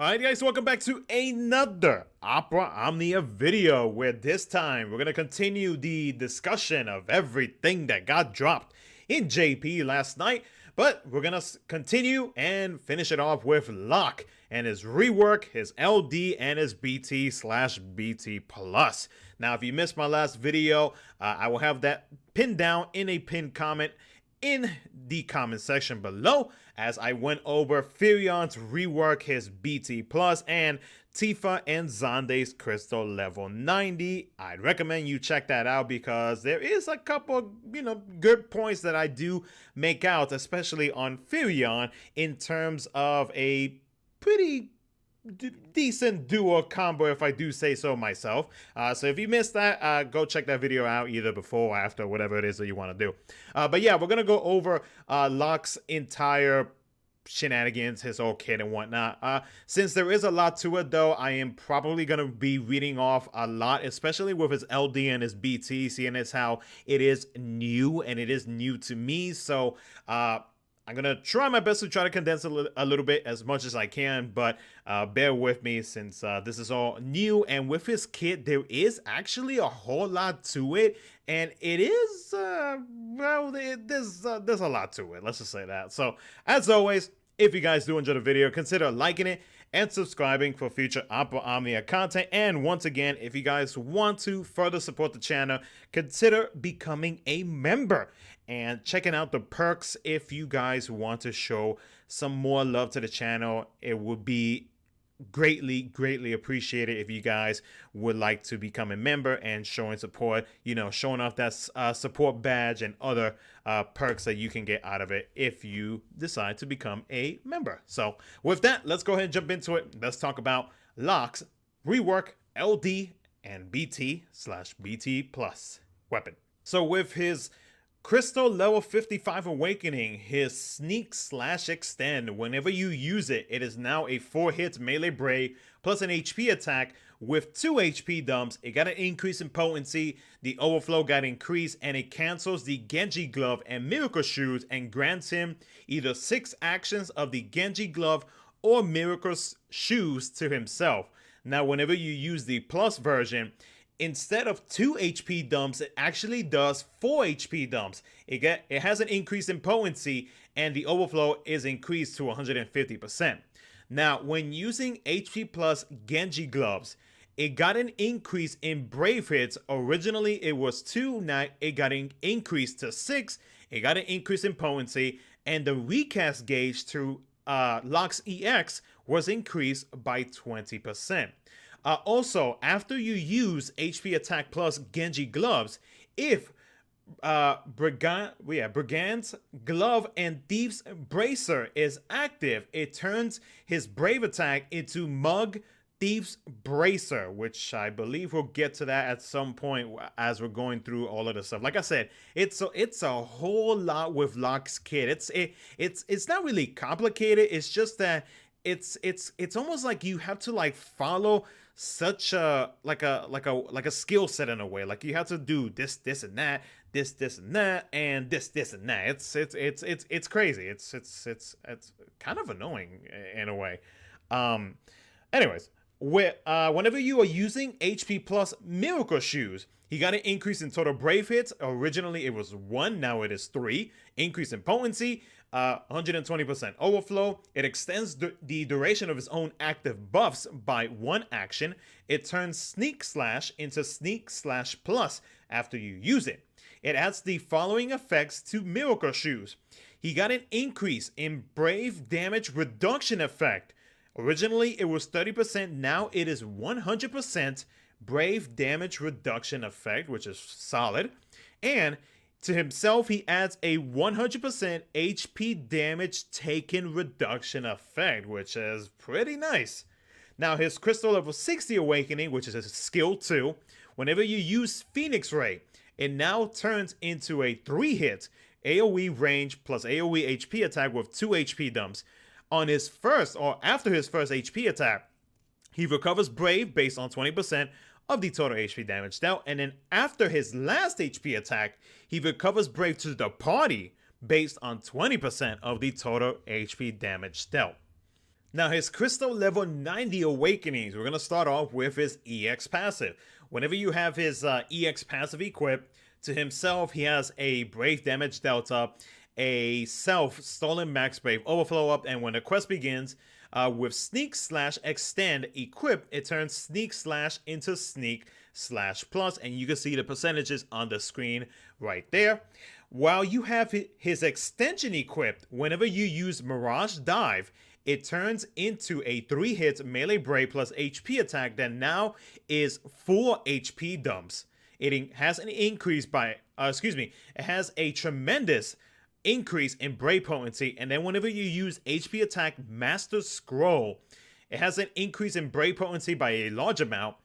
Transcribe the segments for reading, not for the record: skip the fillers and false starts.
Alright guys, welcome back to another Opera Omnia video, where this time we're going to continue the discussion of everything that got dropped in JP last night, but we're going to continue and finish it off with Locke and his rework, his LD, and his BT/BT Plus. Now, if you missed my last video, I will have that pinned down in a pinned comment in the comment section below, as I went over Furion's rework, his BT Plus, and Tifa and Xande's Crystal level 90. I'd recommend you check that out because there is a couple, good points that I do make out, especially on Furion, in terms of a pretty decent duo combo, if I do say so myself. So if you missed that, go check that video out either before or after, whatever it is that you want to do. But yeah, we're gonna go over Locke's entire shenanigans, his whole kit and whatnot. Since there is a lot to it, though, I am probably gonna be reading off a lot, especially with his LD and his BT, seeing as how it is new and it is new to me. So I'm going to try my best to try to condense a little bit as much as I can, but bear with me since this is all new. And with his kit, there is actually a whole lot to it. And it is, there's a lot to it. Let's just say that. So, as always, if you guys do enjoy the video, consider liking it and subscribing for future Opera Omnia content. And once again, if you guys want to further support the channel, consider becoming a member and checking out the perks if you guys want to show some more love to the channel. It would be greatly appreciated if you guys would like to become a member and showing support, showing off that support badge and other perks that you can get out of it if you decide to become a member. So with that, let's go ahead and jump into it. Let's talk about Locke's rework LD and BT/BT Plus weapon. So with his Crystal level 55 awakening, his sneak/extend, whenever you use it, it is now a 4-hit melee brave plus an HP attack with 2 HP dumps. It got an increase in potency, the overflow got increased, and it cancels the Genji glove and miracle shoes and grants him either 6 actions of the Genji glove or miracle shoes to himself. Now, whenever you use the plus version, instead of 2 HP dumps, it actually does 4 HP dumps. It has an increase in potency, and the overflow is increased to 150%. Now, when using HP plus Genji gloves, it got an increase in brave hits. Originally, it was 2. Now, it got an increase to 6. It got an increase in potency, and the recast gauge to Locke's EX was increased by 20%. Also, after you use HP Attack plus Genji gloves, if Brigand's glove and Thief's bracer is active, it turns his brave attack into Mug Thief's bracer, which I believe we'll get to that at some point as we're going through all of the stuff. Like I said, it's a whole lot with Locke's kit. It's not really complicated. It's just that it's almost like you have to follow such a skill set in a way. Like you have to do this and that, this and that, and this and that. It's crazy. It's kind of annoying in a way. Anyways, whenever you are using HP plus miracle shoes, he got an increase in total brave hits. Originally it was 1, now it is 3. Increase in potency, 120% overflow. It extends the duration of his own active buffs by 1 action. It turns Sneak Slash into Sneak Slash Plus after you use it. It adds the following effects to Miracle Shoes. He got an increase in Brave Damage Reduction effect. Originally it was 30%, now it is 100% Brave Damage Reduction effect, which is solid. And to himself, he adds a 100% HP damage taken reduction effect, which is pretty nice. Now, his Crystal level 60 awakening, which is a skill 2, whenever you use Phoenix Ray, it now turns into a 3-hit AoE range plus AoE HP attack with 2 HP dumps. On his first, or after his first HP attack, he recovers Brave based on 20% of the total HP damage dealt, and then after his last HP attack, he recovers Brave to the party based on 20% of the total HP damage dealt. Now, his Crystal level 90 Awakenings, we're going to start off with his EX passive. Whenever you have his EX passive equipped, to himself, he has a Brave Damage Delta, a Self Stolen Max Brave Overflow up, and when the quest begins, with Sneak/Extend equipped, it turns Sneak/ into Sneak/Plus, and you can see the percentages on the screen right there. While you have his extension equipped, whenever you use Mirage Dive, it turns into a 3-hit melee brave plus HP attack that now is 4 HP dumps. It has an increase by, it has a tremendous increase in brave potency, and then whenever you use HP attack Master Scroll, it has an increase in brave potency by a large amount,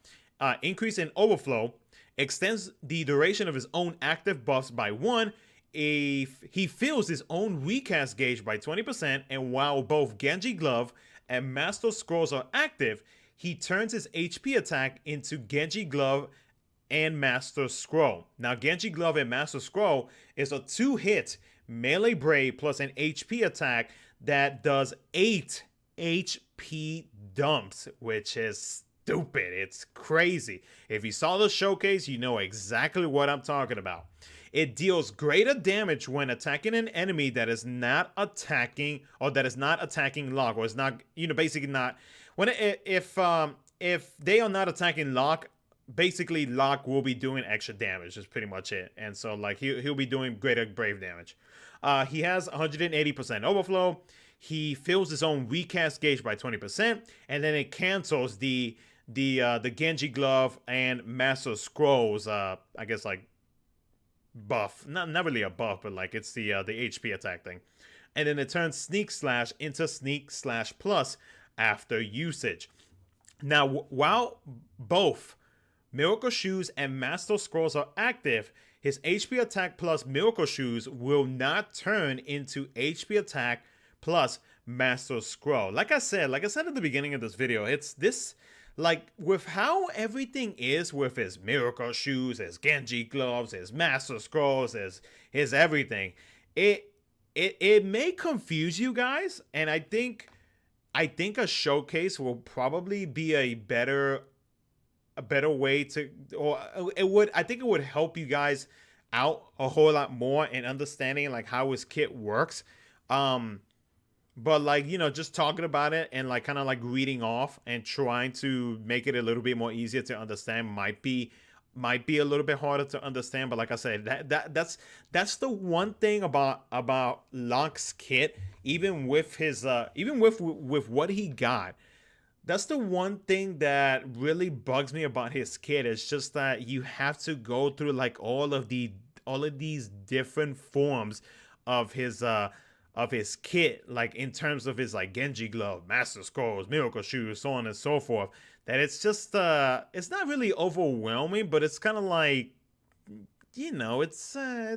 increase in overflow, extends the duration of his own active buffs by 1. He fills his own recast gauge by 20%, and while both Genji Glove and Master Scrolls are active, he turns his HP attack into Genji Glove and Master Scroll. Now, Genji Glove and Master Scroll is a 2-hit melee brave plus an HP attack that does 8 HP dumps, which is stupid. It's crazy. If you saw the showcase, you know exactly what I'm talking about. It deals greater damage when attacking an enemy that is not attacking, or that is not attacking Locke, or is not, basically not. If they are not attacking Locke, basically Locke will be doing extra damage. Is pretty much it. And so like he'll be doing greater brave damage. He has 180% overflow. He fills his own recast gauge by 20%, and then it cancels the Genji Glove and Master Scrolls. I guess like buff, not really a buff, but like it's the HP attack thing, and then it turns Sneak/ into Sneak/Plus after usage. Now, while both Miracle Shoes and Master Scrolls are active, his HP attack plus Miracle Shoes will not turn into HP attack plus Master Scroll. Like I said at the beginning of this video, it's this, like, with how everything is with his Miracle Shoes, his Genji Gloves, his Master Scrolls, his everything, it may confuse you guys, and I think a showcase will probably be a better way to, or I think it would help you guys out a whole lot more in understanding like how his kit works. But like, just talking about it and like kind of like reading off and trying to make it a little bit more easier to understand might be a little bit harder to understand. But like I said, that's the one thing about Locke's kit, even with his even with what he got. That's the one thing that really bugs me about his kit. It's just that you have to go through like all of these different forms of his kit, like in terms of his like Genji Glove, Master Scrolls, Miracle Shoes, so on and so forth. That it's just it's not really overwhelming, but it's kind of like, it's I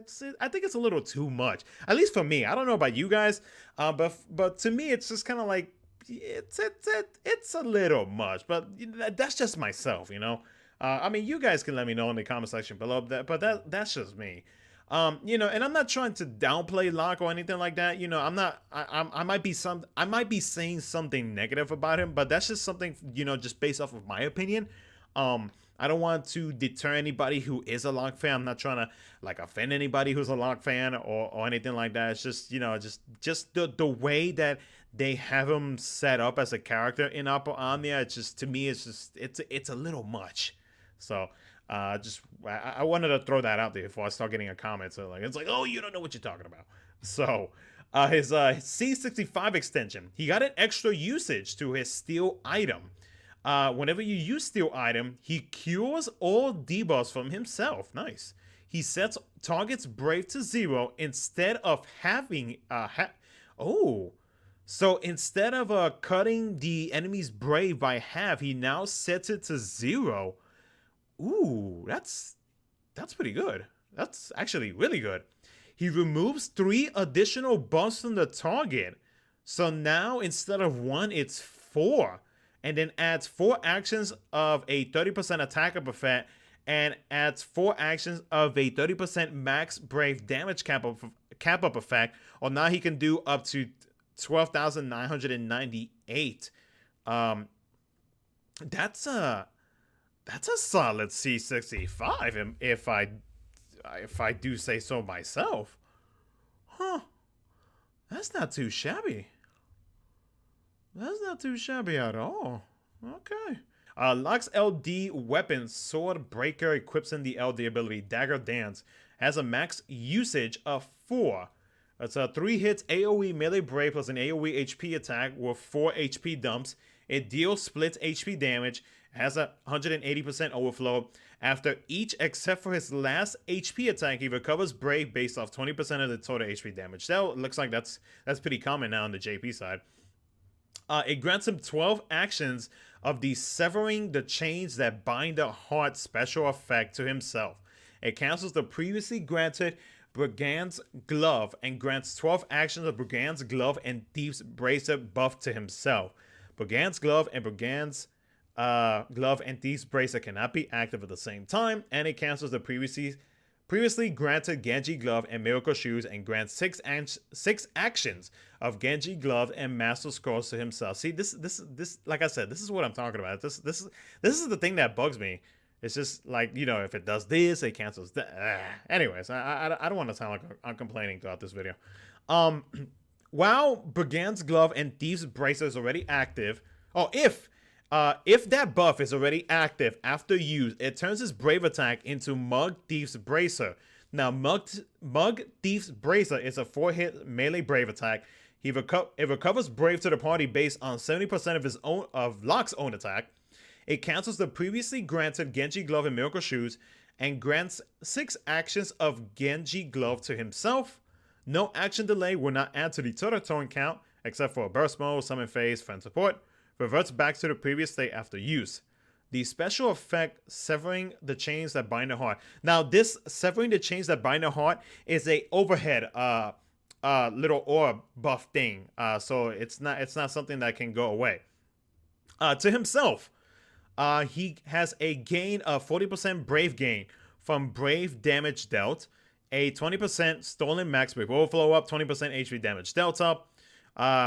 think it's a little too much, at least for me. I don't know about you guys, but to me it's just kind of like it's a little much, but that's just myself, I mean, you guys can let me know in the comment section below, but that's just me. And I'm not trying to downplay Locke or anything like that. I might be saying something negative about him, but that's just something, just based off of my opinion. I don't want to deter anybody who is a Locke fan. I'm not trying to like offend anybody who's a Locke fan or anything like that. It's just, just the way that they have him set up as a character in Opera Omnia. It's just, to me, it's a little much. So I wanted to throw that out there before I start getting a comment. So like, it's like, oh, you don't know what you're talking about. So his C65 extension, he got an extra usage to his Steel item. Whenever you use Steel item, he cures all debuffs from himself. Nice. He sets target's Brave to 0 instead of having so instead of cutting the enemy's Brave by half, he now sets it to 0. Ooh, that's pretty good. That's actually really good. He removes 3 additional buffs from the target. So now instead of 1, it's 4. And then adds 4 actions of a 30% attack up effect, and adds 4 actions of a 30% max Brave damage cap up effect. Or now he can do up to 12,998 8. That's a solid C65 if I do say so myself. Huh. That's not too shabby. That's not too shabby at all. Okay. Locke's LD weapon, Sword Breaker, equips in the LD ability Dagger Dance, has a max usage of 4. It's a 3 hits AoE melee brave plus an AoE HP attack with 4 HP dumps. It deals split HP damage, has a 180% overflow. After each except for his last HP attack, he recovers brave based off 20% of the total HP damage. That looks like that's pretty common now on the JP side. It grants him 12 actions of the Severing the Chains That Bind the Heart special effect to himself. It cancels the previously granted Brigand's Glove and grants 12 actions of Brigand's Glove and Thief's Bracer buff to himself. Brigand's Glove and Brigand's Glove and Thief's Bracer cannot be active at the same time, and it cancels the previously granted Genji Glove and Miracle Shoes and grants 6 actions of Genji Glove and Master Scrolls to himself. See, this like I said, this is what I'm talking about. This is the thing that bugs me. It's just like, you know, if it does this, it cancels that. Anyways, I don't want to sound like I'm complaining throughout this video. While Brigand's Glove and Thief's Bracer is already active, if that buff is already active after use, it turns his Brave attack into Mug Thief's Bracer. Now, Mug Thief's Bracer is a 4-hit melee Brave attack. It recovers Brave to the party based on 70% of Locke's own attack. It cancels the previously granted Genji Glove and Miracle Shoes and grants 6 actions of Genji Glove to himself. No action delay will not add to the total turn count except for a burst mode, summon phase, friend support. Reverts back to the previous state after use. The special effect Severing the Chains That Bind the Heart. Now, this Severing the Chains That Bind the Heart is a overhead little orb buff thing. So it's not something that can go away. To himself, he has a gain of 40% Brave gain from Brave damage dealt, a 20% stolen max Brave overflow up, 20% HP damage dealt up,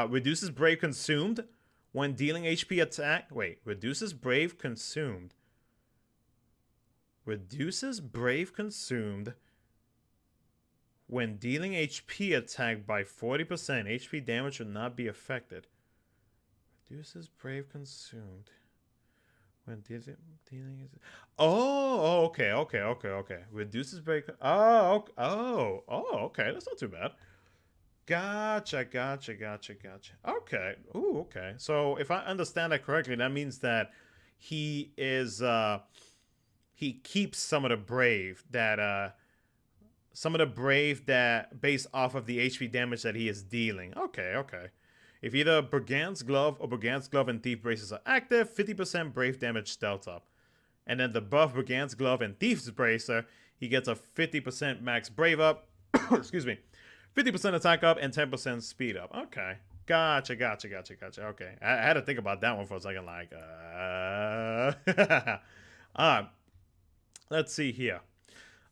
reduces Brave consumed when dealing HP attack. Reduces Brave consumed. Reduces Brave consumed when dealing HP attack by 40%. HP damage will not be affected. Reduces Brave consumed when dealing. Okay. Reduces Brave. Okay. That's not too bad. Gotcha. Okay. Okay. So if I understand that correctly, that means that he is he keeps some of the brave that based off of the HP damage that he is dealing. Okay. If either Brigand's Glove or Brigand's Glove and Thief Braces are active, 50% Brave damage dealt up. And then the buff Brigand's Glove and Thief's Bracer, he gets a 50% max Brave up. Excuse me. 50% attack up and 10% speed up. Okay. Gotcha. Okay. I had to think about that one for a second. Like, let's see here.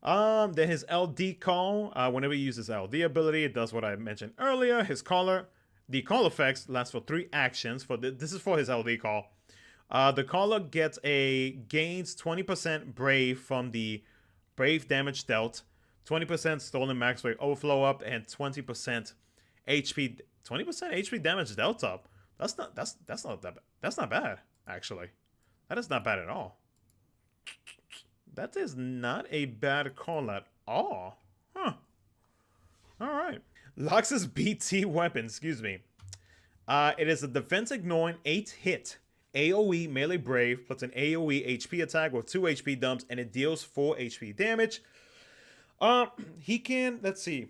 Then his LD call. Whenever he uses LD ability, it does what I mentioned earlier. The call effects last for 3 actions. This is for his LD call. The caller gains 20% Brave from the Brave damage dealt, 20% stolen max Brave overflow up, and 20% HP damage dealt up. That's not bad, actually. That is not bad at all. That is not a bad call at all. Huh. All right. Locke's BT weapon, excuse me. It is a defense ignoring 8-hit AoE melee brave plus an AoE HP attack with 2 HP dumps, and it deals 4 HP damage. He can, let's see.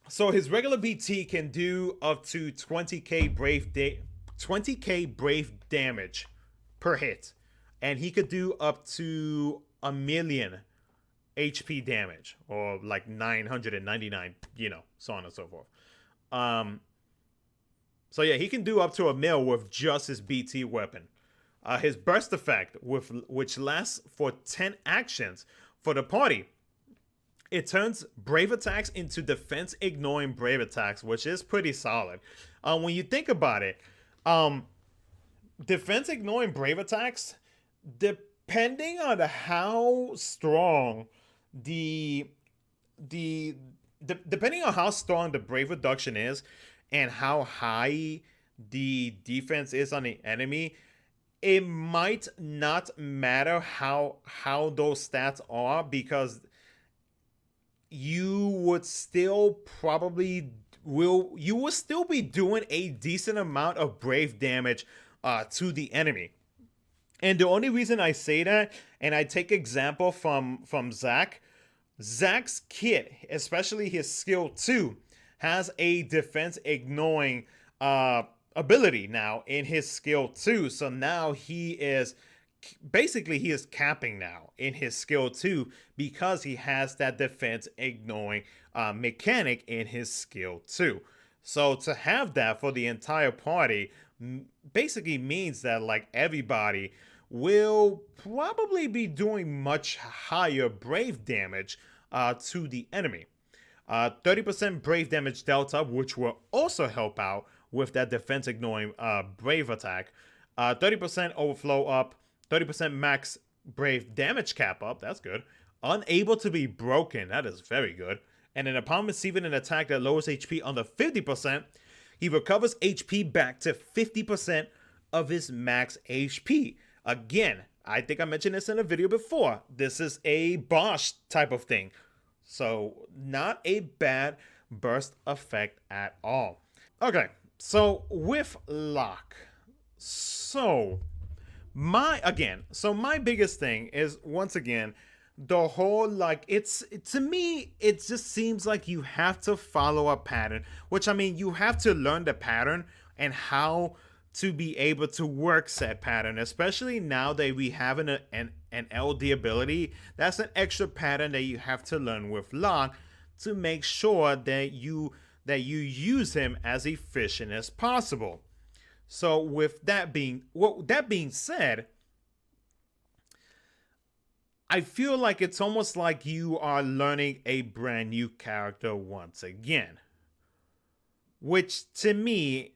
So his regular BT can do up to 20k brave damage per hit, and he could do up to 1,000,000 HP damage, or like 999, so on and so forth. So yeah, he can do up to 1,000,000 with just his BT weapon. His burst effect, which lasts for 10 actions for the party, it turns brave attacks into defense ignoring brave attacks, which is pretty solid. When you think about it, Um, defense ignoring brave attacks, depending on how strong the the, depending on how strong the brave reduction is and how high the defense is on the enemy, it might not matter how those stats are, because you would still probably will still be doing a decent amount of brave damage to the enemy. And the only reason I say that, and I take example from Zach's kit, especially his skill 2, has a defense ignoring ability now in his skill 2. So now he is capping now in his skill 2 because he has that defense ignoring mechanic in his skill 2. So to have that for the entire party basically means that like everybody will probably be doing much higher brave damage to the enemy. 30% brave damage delta, which will also help out with that defense ignoring brave attack. 30% overflow up, 30% max brave damage cap up, that's good. Unable to be broken, that is very good. And upon receiving an attack that lowers HP under 50%, he recovers HP back to 50% of his max HP. Again, I think I mentioned this in a video before. This is a Bosch type of thing. So not a bad burst effect at all. Okay, so with Locke. So my biggest thing is, once again, the whole like to me it just seems like you have to follow a pattern, which I mean you have to learn the pattern and how to be able to work said pattern, especially now that we have an LD ability. That's an extra pattern that you have to learn with Locke to make sure that you use him as efficient as possible. So with that being said, I feel like it's almost like you are learning a brand new character once again, which to me,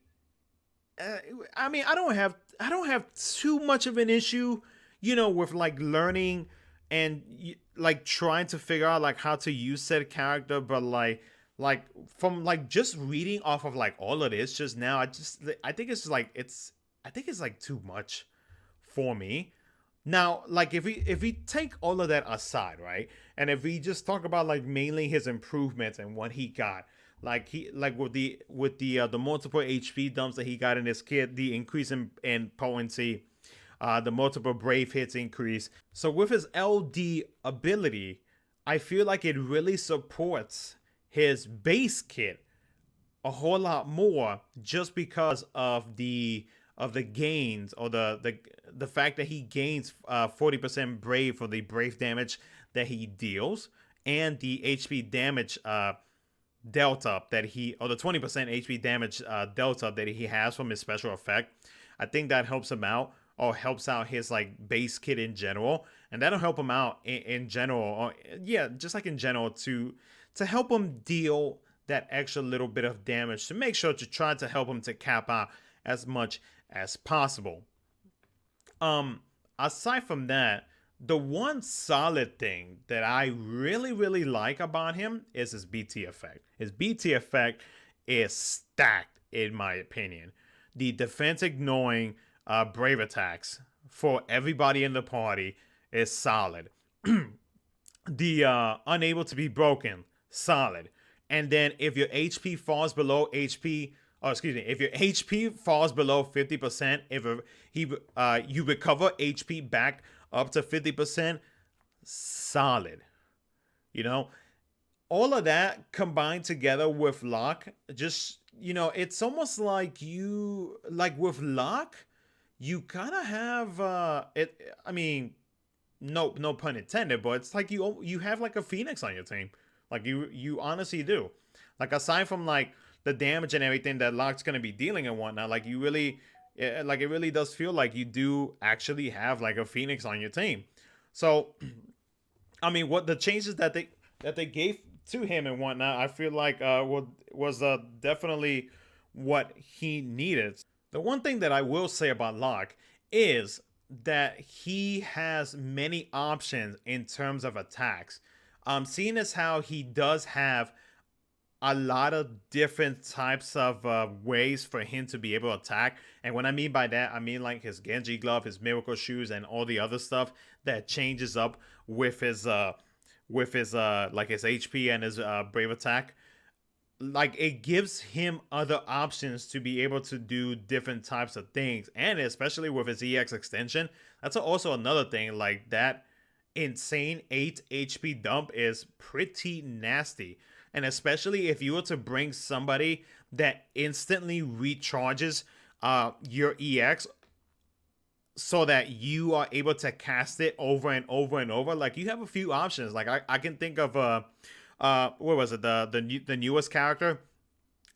I mean, I don't have too much of an issue, with like learning and like trying to figure out like how to use said character, but like from like just reading off of like all of this just now, I think it's like too much for me. Now, like if we take all of that aside, right, and if we just talk about like mainly his improvements and what he got, like with the multiple HP dumps that he got in his kit, the increase in potency, the multiple brave hits increase. So with his LD ability, I feel like it really supports his base kit a whole lot more, just because of the gains, or the fact that he gains 40% brave for the brave damage that he deals, and the HP damage delta that or the 20% HP damage delta that he has from his special effect. I think that helps him out, or helps out his like base kit in general, and that'll help him out in general, or yeah, just like in general, to help him deal that extra little bit of damage, to make sure to try to help him to cap out as much as possible. Aside from that, the one solid thing that I really like about him is his BT effect. His BT effect is stacked, in my opinion. The defense ignoring brave attacks for everybody in the party is solid. The unable to be broken, solid. And then if your HP falls below if your HP falls below 50%, you recover HP back up to 50%, solid. All of that combined together with Locke, just it's almost like with Locke, you gotta have it. I mean, no pun intended, but it's like you have like a Phoenix on your team. Like you honestly do. Like aside from like the damage and everything that Locke's gonna be dealing and whatnot, like it really does feel like you do actually have like a Phoenix on your team. So, I mean, what the changes that they gave to him and whatnot, I feel like was definitely what he needed. The one thing that I will say about Locke is that he has many options in terms of attacks. Seeing as how he does have a lot of different types of ways for him to be able to attack. And what I mean by that, I mean like his Genji glove, his miracle shoes, and all the other stuff that changes up with his like his HP and his brave attack. Like, it gives him other options to be able to do different types of things, and especially with his EX extension, that's also another thing. Like, that insane 8 HP dump is pretty nasty. And especially if you were to bring somebody that instantly recharges your EX so that you are able to cast it over and over and over. Like, you have a few options. Like, I can think of what was it, the newest character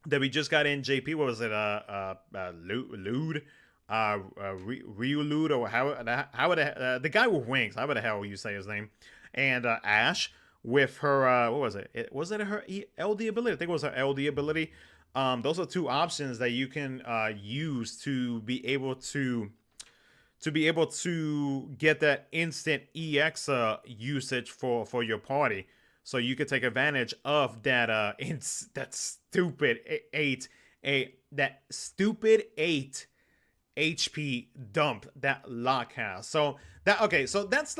that we just got in JP? What was it? Lude, Ryulude, or how would the guy with wings? How the hell will you say his name? And Ash with her what was it? Was it her LD ability? I think it was her LD ability. Those are two options that you can use to be able to get that instant EX usage for your party. So you could take advantage of that that stupid 8 HP dump that Locke has. So that's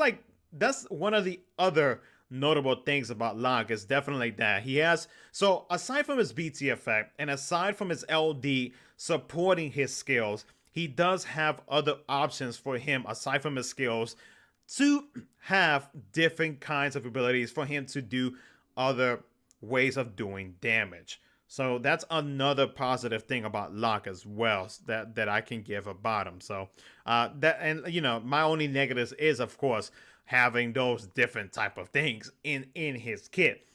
one of the other notable things about Locke, is definitely that he has, so aside from his BT effect and aside from his LD supporting his skills, he does have other options for him aside from his skills to have different kinds of abilities for him to do other ways of doing damage. So that's another positive thing about Locke as well that I can give about him. So that, and you know, my only negatives is of course having those different type of things in his kit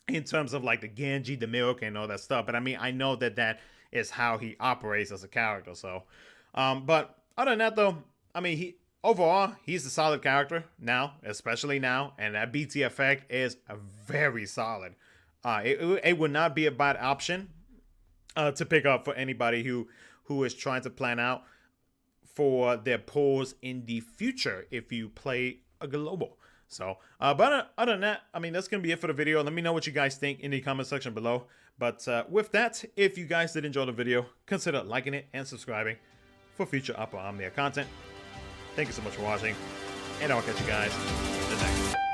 in terms of like the Genji, the Miracle, and all that stuff. But I mean, I know that is how he operates as a character. So but other than that though, I mean, overall, he's a solid character now, especially now, and that BT effect is very solid. It would not be a bad option to pick up for anybody who is trying to plan out for their pulls in the future if you play a global. So, but other than that, I mean, that's going to be it for the video. Let me know what you guys think in the comment section below. But with that, if you guys did enjoy the video, consider liking it and subscribing for future Opera Omnia content. Thank you so much for watching, and I'll catch you guys in the next one.